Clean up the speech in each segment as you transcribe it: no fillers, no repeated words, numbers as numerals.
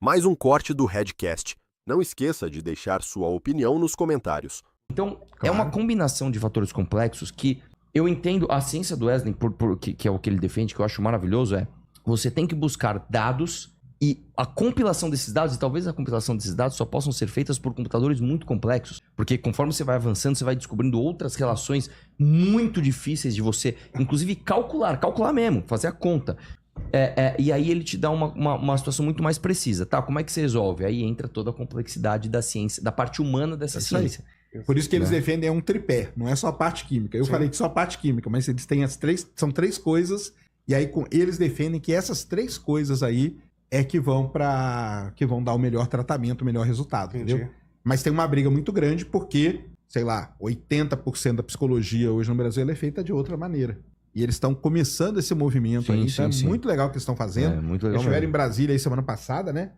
mais um corte do Redcast. Não esqueça de deixar sua opinião nos comentários. Então, é uma combinação de fatores complexos que eu entendo a ciência do Wesley, que é o que ele defende, que eu acho maravilhoso, você tem que buscar dados e a compilação desses dados, e talvez a compilação desses dados só possam ser feitas por computadores muito complexos, porque conforme você vai avançando, você vai descobrindo outras relações muito difíceis de você, inclusive calcular mesmo, fazer a conta. E aí ele te dá uma situação muito mais precisa. Tá, como é que você resolve? Aí entra toda a complexidade da ciência, da parte humana dessa ciência. Por isso que eles defendem um tripé, não é só a parte química. Eu falei que só a parte química, mas eles têm são três coisas, e aí eles defendem que essas três coisas aí que vão dar o melhor tratamento, o melhor resultado, entendeu? Mas tem uma briga muito grande porque, sei lá, 80% da psicologia hoje no Brasil é feita de outra maneira. E eles estão começando esse movimento aí. Então é muito legal o que eles estão fazendo. Muito legal. Eles estiveram em Brasília aí semana passada, né?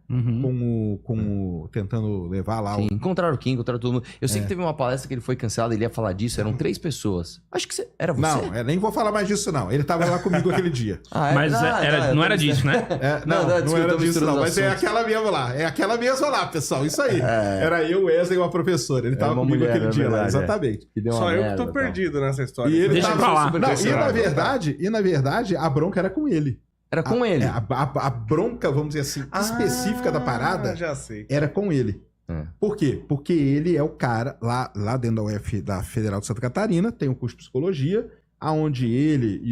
Tentando levar lá encontraram o Kim, encontraram todo mundo. Eu sei que teve uma palestra que ele foi cancelado, ele ia falar disso, eram 3 pessoas. Acho que era você. Não, nem vou falar mais disso, não. Ele tava lá comigo aquele dia. Mas não era disso, né? Não era disso, não. Mas é aquela mesma lá. É aquela mesma lá, pessoal. Isso aí. Era eu, Wesley e uma professora. Ele tava comigo aquele dia lá, exatamente. Só eu que tô perdido nessa história. E ele Deixa pra lá. E na verdade, a bronca era com ele. Era com ele. A bronca, vamos dizer assim, específica da parada já sei. era com ele. Por quê? Porque ele é o cara, lá dentro da Federal de Santa Catarina, tem um curso de psicologia, aonde ele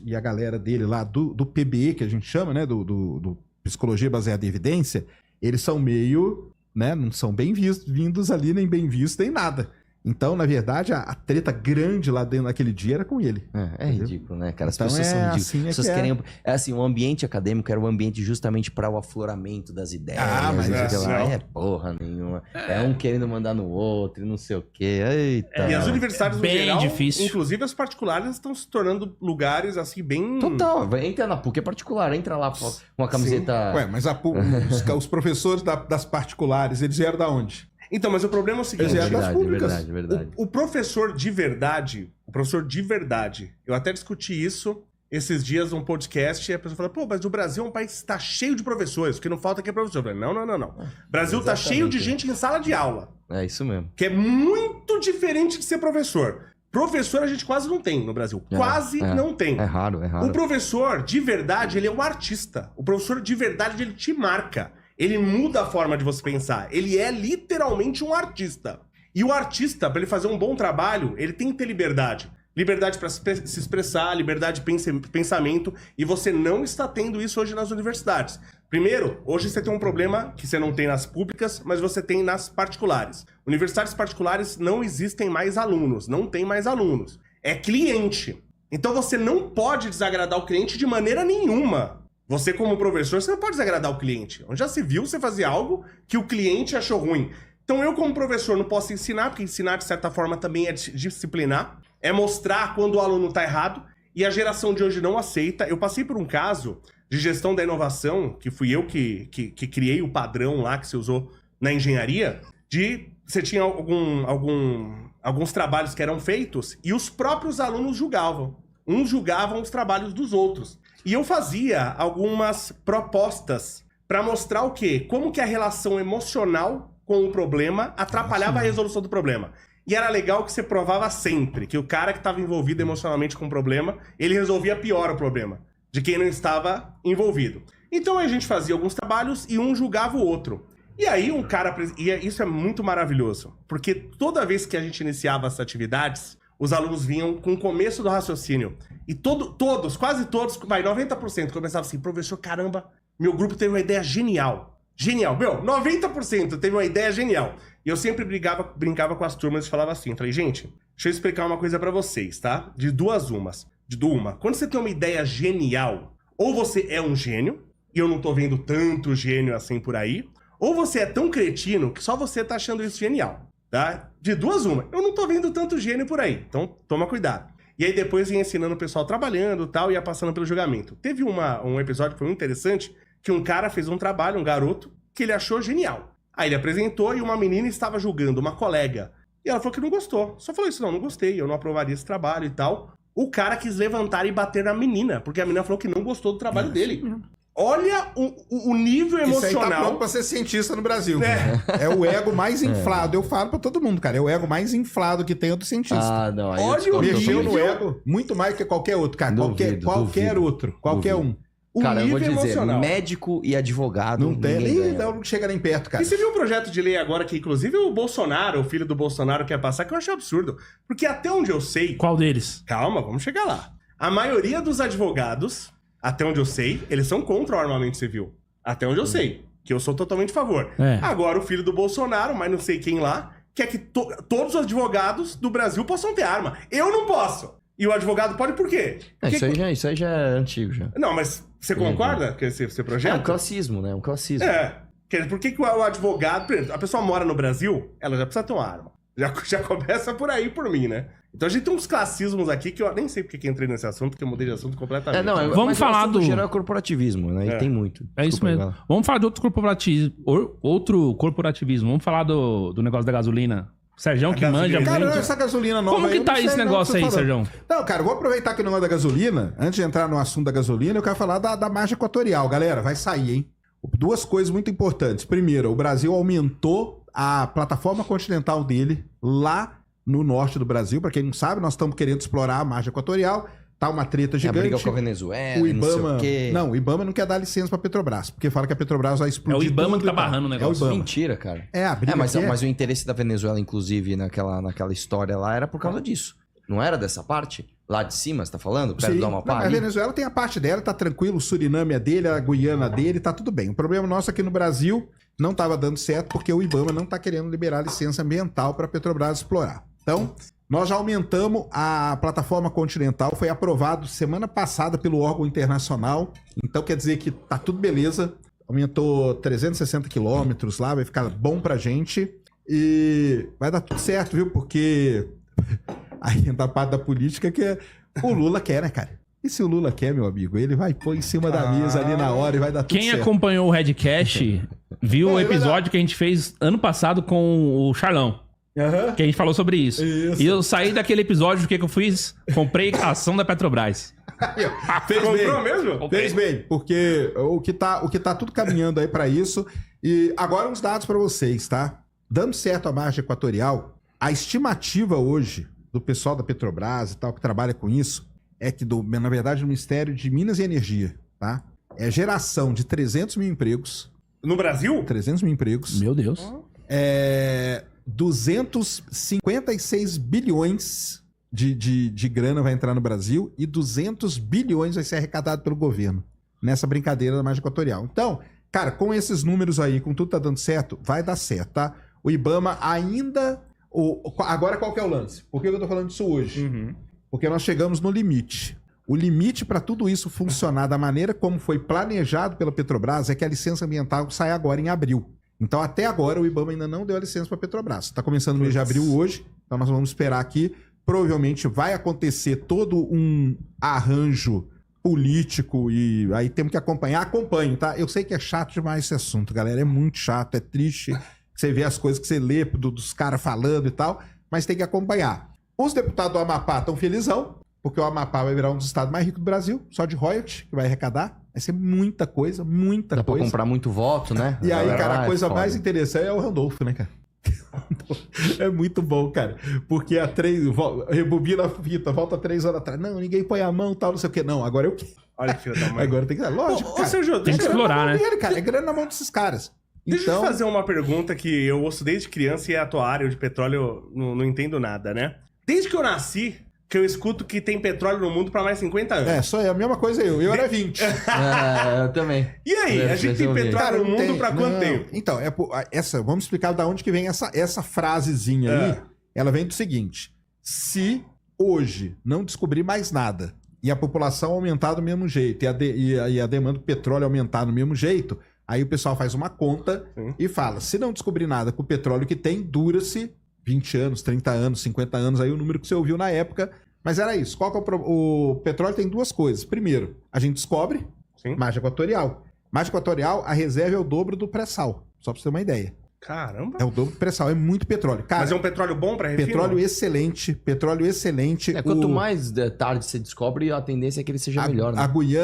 e a galera dele lá do PBE, que a gente chama, né, do Psicologia Baseada em Evidência, eles são meio, né, não são bem-vindos ali, nem bem-vistos, nem nada. Então, na verdade, a treta grande lá dentro daquele dia era com ele. É ridículo, né, cara? As então pessoas são ridículas. Assim As pessoas querem... assim, o ambiente acadêmico era um ambiente justamente para o afloramento das ideias. Mas porra nenhuma. É um querendo mandar no outro e não sei o quê. Eita. E as universidades, no bem geral, difícil. inclusive as particulares, estão se tornando lugares, assim, bem... Total. Entra na PUC, é particular. Entra lá com uma camiseta... Ué, mas os professores das particulares, eles vieram da onde? Então, mas o problema é o seguinte... Verdade. O professor de verdade, eu até discuti isso esses dias num podcast, e a pessoa fala, pô, mas o Brasil é um país que está cheio de professores, o que não falta aqui é professor. Eu falei, não. Brasil tá cheio de gente em sala de aula. É isso mesmo. Que é muito diferente de ser professor. Professor a gente quase não tem no Brasil. Quase não tem. É raro. O professor, de verdade, ele é um artista. O professor, de verdade, ele te marca. Ele muda a forma de você pensar. Ele é literalmente um artista. E o artista, para ele fazer um bom trabalho, ele tem que ter liberdade. Liberdade para se expressar, liberdade de pensamento. E você não está tendo isso hoje nas universidades. Primeiro, hoje você tem um problema que você não tem nas públicas, mas você tem nas particulares. Universidades particulares não existem mais alunos. Não tem mais alunos. É cliente. Então você não pode desagradar o cliente de maneira nenhuma. Você, como professor, você não pode desagradar o cliente. Onde já se viu você fazer algo que o cliente achou ruim. Então eu, como professor, não posso ensinar, porque ensinar, de certa forma, também é disciplinar. É mostrar quando o aluno está errado. E a geração de hoje não aceita. Eu passei por um caso de gestão da inovação, que fui eu que criei o padrão lá que se usou na engenharia, de você tinha alguns trabalhos que eram feitos e os próprios alunos julgavam. Uns julgavam os trabalhos dos outros. E eu fazia algumas propostas para mostrar o quê? Como que a relação emocional com o problema atrapalhava a resolução do problema. E era legal que você provava sempre que o cara que estava envolvido emocionalmente com o problema, ele resolvia pior o problema de quem não estava envolvido. Então a gente fazia alguns trabalhos e um julgava o outro. E aí um cara... E isso é muito maravilhoso, porque toda vez que a gente iniciava essas atividades, os alunos vinham com o começo do raciocínio. E quase todos, 90% começavam assim, professor, caramba, meu grupo teve uma ideia genial. Genial, 90% teve uma ideia genial. E eu sempre brincava com as turmas e falava assim, falei, gente, deixa eu explicar uma coisa pra vocês, tá? De duas umas. Quando você tem uma ideia genial, ou você é um gênio, e eu não tô vendo tanto gênio assim por aí, ou você é tão cretino que só você tá achando isso genial. Tá? De duas uma. Eu não tô vendo tanto gênio por aí. Então, toma cuidado. E aí depois ia ensinando o pessoal trabalhando e tal, ia passando pelo julgamento. Teve um episódio que foi muito interessante, que um cara fez um trabalho, um garoto, que ele achou genial. Aí ele apresentou e uma menina estava julgando, uma colega. E ela falou que não gostou. Só falou isso, não gostei, eu não aprovaria esse trabalho e tal. O cara quis levantar e bater na menina, porque a menina falou que não gostou do trabalho dele. Olha o nível Isso aí tá emocional. pronto pra ser cientista no Brasil. É. É o ego mais inflado. Eu falo pra todo mundo, cara. É o ego mais inflado que tem do cientista. Ah, não. Aí eu Olha discordo o Mexeu totalmente. no ego muito mais que qualquer outro, cara. Duvido, Qualquer duvido. outro. Qualquer Duvido. um. O Cara, eu vou nível dizer, emocional. médico e advogado. Não tem ninguém nem. ganha. Não chega nem perto, cara. E você viu um projeto de lei agora que, inclusive, o Bolsonaro, o filho do Bolsonaro, quer passar, que eu achei absurdo. Porque até onde eu sei... Qual deles? Calma, vamos chegar lá. A maioria dos advogados, até onde eu sei, eles são contra o armamento civil. Até onde eu sei. Que eu sou totalmente a favor. É. Agora, o filho do Bolsonaro, mas não sei quem lá, quer que todos os advogados do Brasil possam ter arma. Eu não posso. E o advogado pode por quê? É, Porque- isso aí já é antigo já. Não, mas você concorda com esse É um projeto? classismo, né? Um classismo. É. Por que o advogado... Por exemplo, a pessoa mora no Brasil, ela já precisa ter uma arma. Já começa por aí, por mim, né? Então a gente tem uns classismos aqui que eu nem sei porque que entrei nesse assunto, porque eu mudei de assunto completamente. Vamos mas falar o assunto do- geral é corporativismo, né? E É. tem muito. É isso Desculpa, mesmo. vai lá. Vamos falar de outro corporativismo. Vamos falar do negócio da gasolina. Sérgio que gasolina. manja Cara, muito. essa gasolina nova. Como aí, que eu tá não sei esse não o que negócio você aí, falou. Sérgio? Não, cara, eu vou aproveitar que o negócio da gasolina, antes de entrar no assunto da gasolina, eu quero falar da margem equatorial. Galera, vai sair, hein? Duas coisas muito importantes. Primeiro, o Brasil aumentou a plataforma continental dele lá no norte do Brasil. Pra quem não sabe, nós estamos querendo explorar a margem equatorial. Tá uma treta É a gigante. briga com a Venezuela, O não sei Ibama. o quê. Não, o Ibama não quer dar licença pra Petrobras, porque fala que a Petrobras vai explodir. É o Ibama tudo que tá e tal. barrando o negócio. É o Ibama. Mentira, cara. É, a briga mas, aqui é- mas o interesse da Venezuela, inclusive, naquela história lá, era por causa disso. Não era dessa parte? Lá de cima, você tá falando? Perto Sim. do Amapá Não, a ali? Venezuela tem a parte dela, tá tranquilo, o Suriname é dele, a Guiana dele, tá tudo bem. O problema nosso aqui no Brasil não tava dando certo porque o Ibama não tá querendo liberar licença ambiental para a Petrobras explorar. Então, nós já aumentamos a plataforma continental, foi aprovado semana passada pelo órgão internacional, então quer dizer que tá tudo beleza, aumentou 360 quilômetros lá, vai ficar bom pra gente e vai dar tudo certo, viu? Porque aí da parte da política que o Lula quer, né, cara? E se o Lula quer, meu amigo, ele vai pôr em cima da mesa ali na hora e vai dar tudo Quem certo. acompanhou o Redcast viu o É, episódio que a gente fez ano passado com o Charlão. Aham. Que a gente falou sobre isso. Isso. E eu saí daquele episódio, o que eu fiz? Comprei a ação da Petrobras. Fez Comprou bem. mesmo? Fez bem, porque o que tá tudo caminhando aí pra isso. E agora uns dados pra vocês, tá? Dando certo a margem equatorial, a estimativa hoje do pessoal da Petrobras e tal que trabalha com isso é que, na verdade, do Ministério de Minas e Energia, tá? É geração de 300 mil empregos. No Brasil? 300 mil empregos. Meu Deus. 256 bilhões de grana vai entrar no Brasil e 200 bilhões vai ser arrecadado pelo governo nessa brincadeira da margem equatorial. Então, cara, com esses números aí, com tudo tá dando certo, vai dar certo, tá? O Ibama ainda... Agora qual que é o lance? Por que eu tô falando disso hoje? Porque nós chegamos no limite. O limite para tudo isso funcionar da maneira como foi planejado pela Petrobras é que a licença ambiental sai agora em abril. Então, até agora, o Ibama ainda não deu a licença para a Petrobras. Está começando o mês de abril hoje, então nós vamos esperar aqui. Provavelmente vai acontecer todo um arranjo político e aí temos que acompanhar. Acompanhe, tá? Eu sei que é chato demais esse assunto, galera. É muito chato, é triste. Você vê as coisas que você lê dos caras falando e tal, mas tem que acompanhar. Os deputados do Amapá estão felizão, porque o Amapá vai virar um dos estados mais ricos do Brasil, só de royalty, que vai arrecadar. Vai ser muita coisa, muita Dá pra coisa. comprar muito voto, né? E aí, galera cara, lá a é coisa foda. mais interessante é o Randolfo, né, cara? É muito bom, cara. Porque rebobina a fita, volta 3 horas atrás. Não, ninguém põe a mão, tal, não sei o quê. Não, agora eu quero. Olha que filho da mãe. Agora tem que ser. Lógico, Ô, cara. Sérgio, Tem deixa que eu explorar, né? Dele, cara. É grana na mão desses caras. Deixa eu Então, te fazer uma pergunta que eu ouço desde criança e é a tua área de petróleo, não entendo nada, né? Desde que eu nasci, que eu escuto que tem petróleo no mundo pra mais 50 anos. só é a mesma coisa eu. Eu era 20. Eu também. E aí, a gente tem petróleo Cara, no não mundo tem. pra quanto Não. tempo? Então, vamos explicar da onde que vem essa frasezinha aí. É. Ela vem do seguinte: se hoje não descobrir mais nada e a população aumentar do mesmo jeito e a demanda do petróleo aumentar do mesmo jeito, aí o pessoal faz uma conta Sim. e fala, se não descobrir nada com o petróleo que tem, dura-se 20 anos, 30 anos, 50 anos, aí o número que você ouviu na época. Mas era isso. Qual que é o petróleo tem duas coisas. Primeiro, a gente descobre Sim. margem equatorial. Margem equatorial, a reserva é o dobro do pré-sal. Só pra você ter uma ideia. Caramba. É o dobro do pré-sal, é muito petróleo. Cara, Mas é um petróleo bom pra refino? petróleo excelente, petróleo excelente. Quanto mais tarde você descobre, a tendência é que ele seja melhor, né?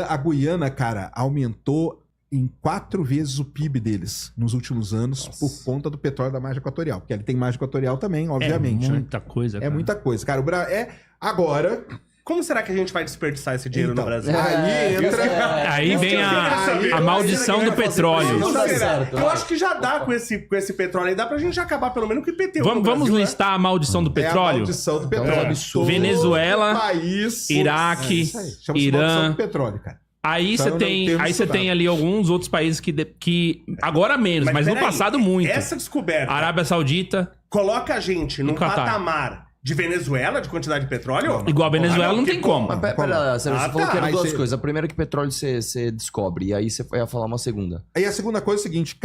A Guiana, cara, aumentou em 4 vezes o PIB deles nos últimos anos por conta do petróleo da margem equatorial. Porque ele tem margem equatorial também, obviamente, É né? muita coisa, É cara. muita coisa. Cara, agora... Como será que a gente vai desperdiçar esse dinheiro Então, no Brasil? aí entra... Aí vem a maldição do petróleo. Não dá Será? certo, Eu acho que já dá com esse petróleo aí. Dá pra gente acabar pelo menos com o IPTU. Vamos no Brasil, né? listar a maldição do É a petróleo? maldição do É um petróleo. absurdo. Venezuela, país, Iraque, isso aí. Chama-se Irã. maldição do petróleo, cara. Aí Então, você eu não tem, tenho aí você estudado. tem ali alguns outros países que agora menos, mas no peraí, passado muito. Essa descoberta Arábia Saudita, coloca a gente num Catar. patamar de Venezuela, de quantidade de petróleo? igual a Venezuela, não porque, tem pô, como. Mas pera, Sérgio, Ah, você falou tá, que eram mas duas você- coisas. A primeira é que petróleo você descobre, e aí você ia falar uma segunda. Aí a segunda coisa é o seguinte,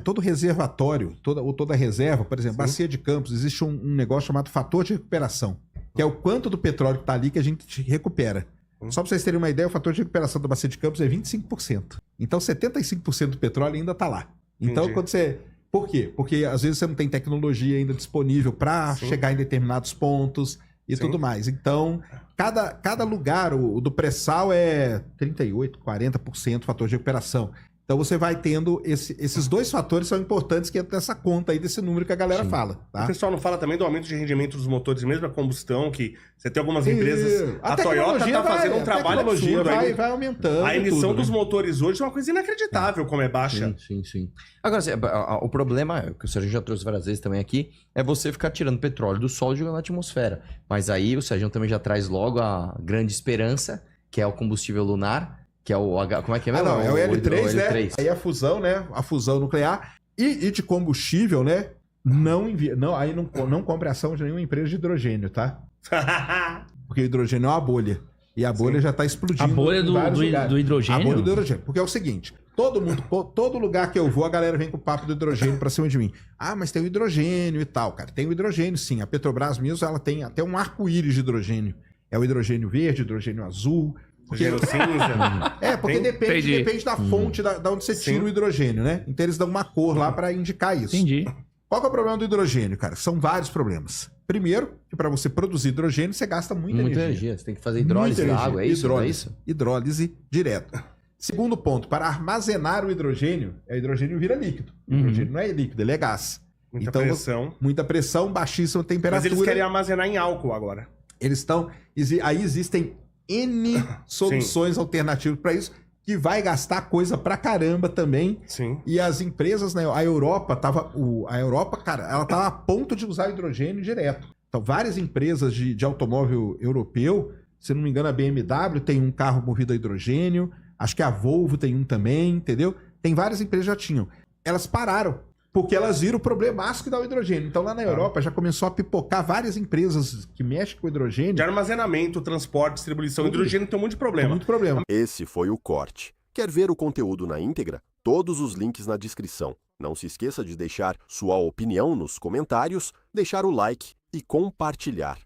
todo reservatório, toda reserva, por exemplo, bacia de Campos, existe um negócio chamado fator de recuperação, que é o quanto do petróleo que está ali que a gente recupera. Só para vocês terem uma ideia, o fator de recuperação da bacia de Campos é 25%. Então 75% do petróleo ainda está lá. Então Entendi. quando você... Por quê? Porque às vezes você não tem tecnologia ainda disponível para chegar em determinados pontos e Sim. tudo mais. Então, cada lugar, o do pré-sal é 38%, 40% fator de recuperação. Então você vai tendo esses dois fatores são importantes que entram nessa conta aí desse número que a galera fala, O tá? pessoal não fala também do aumento de rendimento dos motores, mesmo a combustão, que você tem algumas empresas... A Toyota tá fazendo um trabalho absurdo. vai aumentando. A emissão tudo, dos né? motores hoje é uma coisa inacreditável como é baixa. Sim. Agora, assim, o problema, que o Sérgio já trouxe várias vezes também aqui, é você ficar tirando petróleo do solo e jogando na atmosfera. Mas aí o Sérgio também já traz logo a grande esperança, que é o combustível lunar, que é o como é que é mesmo? Não, é o L3, né? L3. Aí a fusão, né? A fusão nuclear. E de combustível, né? Aí não compre ação de nenhuma empresa de hidrogênio, tá? Porque o hidrogênio é uma bolha. E a bolha já tá explodindo. A bolha em vários lugares. do A hidrogênio? bolha do hidrogênio. Porque é o seguinte: todo lugar que eu vou, a galera vem com o papo do hidrogênio pra cima de mim. Ah, mas tem o hidrogênio e tal, cara. Tem o hidrogênio, sim. A Petrobras mesmo, ela tem até um arco-íris de hidrogênio. É o hidrogênio verde, hidrogênio azul. Porque... Gelo cinza. É, porque Tem- depende da fonte da onde você tira Sim. o hidrogênio, né? Então eles dão uma cor lá pra indicar isso. Entendi. Qual que é o problema do hidrogênio, cara? São vários problemas. Primeiro, que para você produzir hidrogênio, você gasta muita energia. Você tem que fazer hidrólise Muita da água, é isso? Não é isso? Hidrólise direto. Segundo ponto, para armazenar o hidrogênio vira líquido. O hidrogênio não é líquido, ele é gás. Muita Então, pressão. Muita pressão, baixíssima Mas temperatura. eles querem armazenar em álcool agora. Eles estão... Aí existem N soluções alternativas para isso, que vai gastar coisa pra caramba também. Sim. E as empresas, né? A Europa, cara, ela tava a ponto de usar hidrogênio direto. Então, várias empresas de automóvel europeu, se não me engano, a BMW tem um carro movido a hidrogênio, acho que a Volvo tem um também, entendeu? Tem várias empresas que já tinham. Elas pararam, porque elas viram o problemaço que dá o hidrogênio. Então, lá na Europa, já começou a pipocar várias empresas que mexem com hidrogênio. De armazenamento, transporte, distribuição. Tudo. Hidrogênio tem um monte de Tem problema. muito problema. Esse foi o corte. Quer ver o conteúdo na íntegra? Todos os links na descrição. Não se esqueça de deixar sua opinião nos comentários, deixar o like e compartilhar.